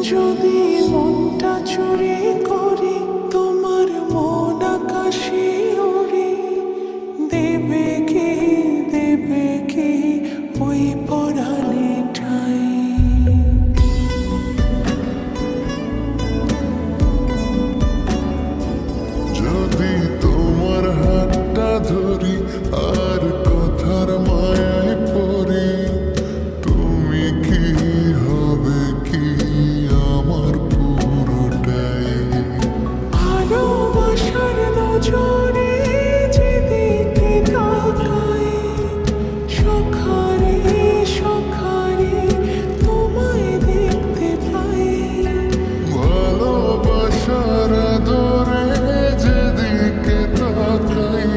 যদি মনটা চুরি করি তোমার মন আকাশে ওড়ে, দেবে কি ওই পরাণে ঠাই? যদি তোমার হাতটা ধরি আর কথার মায়ায় পড়ি, তুমি কি হবে কি আমার পুরোটাই? ভালোবাসার নজরে যেদিকে তাকাই, সখারে সখারে তোমায় দেখতে পাই। ভালোবাসার আদরে যেদিকে তাকাই,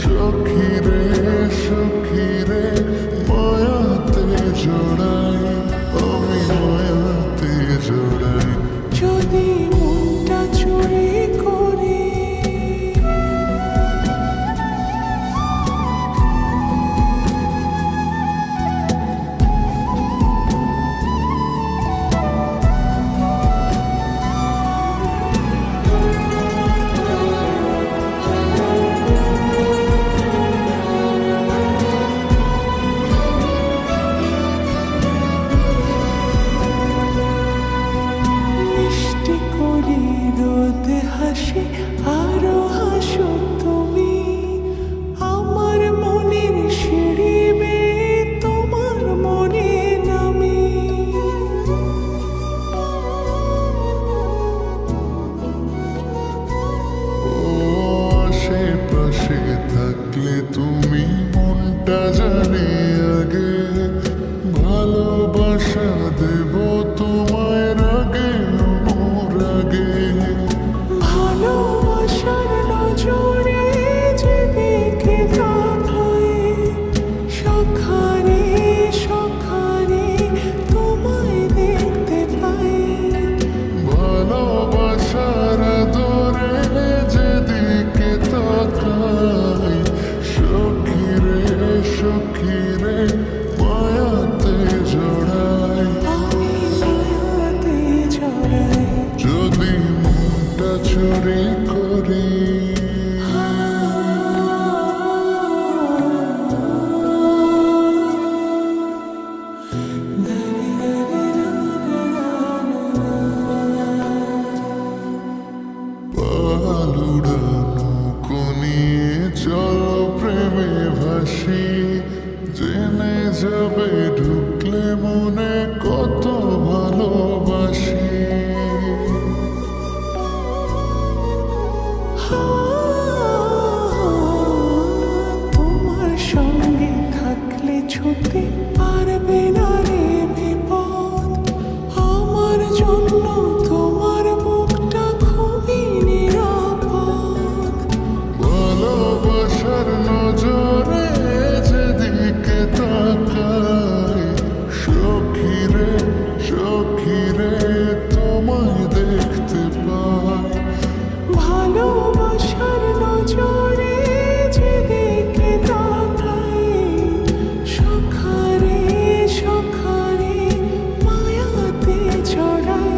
সখীরে সখীরে মায়াতে জড়াই, আমি মায়াতে জড়াই। যদি মনটা চুরি করি মিষ্টি করি রোদে হাসি আরো হাসো তুমি, আমার মনের সিঁড়ি বেয়ে তোমার মনে নামি। ও আশেপাশে থাকলে তুমি মনটা জানে আগে, ভালোবাসা দেব তোমায় রাগে অনুরাগে। ভালোবাসার নজরে যেদিকে তাকাই, সখারে সখারে তোমায় দেখতে পাই। ভালোবাসার আদরে যেদিকে তাকাই, সখীরে সখীরে মায়াতে জড়াই, আমি মায়াতে জড়াই। যদি মনটা চুরি করি। পালুড়ানো কোনিয়ে চলো প্রেমে ভাসি, জেনে যাবে ঢুকলে মনে কত ভালোবাসি। তোমার সঙ্গে থাকলে ছুটে পারবে না রে বিপদ, আমার জন্য তোমার মুখটা খুবই নিরাপদ। ভালোবাসার নজরে যেদিকে তাকাই, সখীরে সখীরে তোমায় দেখতে পাই। ভালোবাসার নজরে যেদিকে তাকাই, সখারে সখারে মায়াতে জড়াই,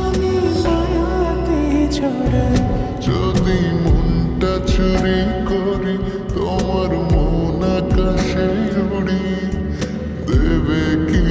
আমি মায়াতে জড়াই। যদি মনটা চুরি করি তোমার মন আকাশে উড়ি, দেবে কি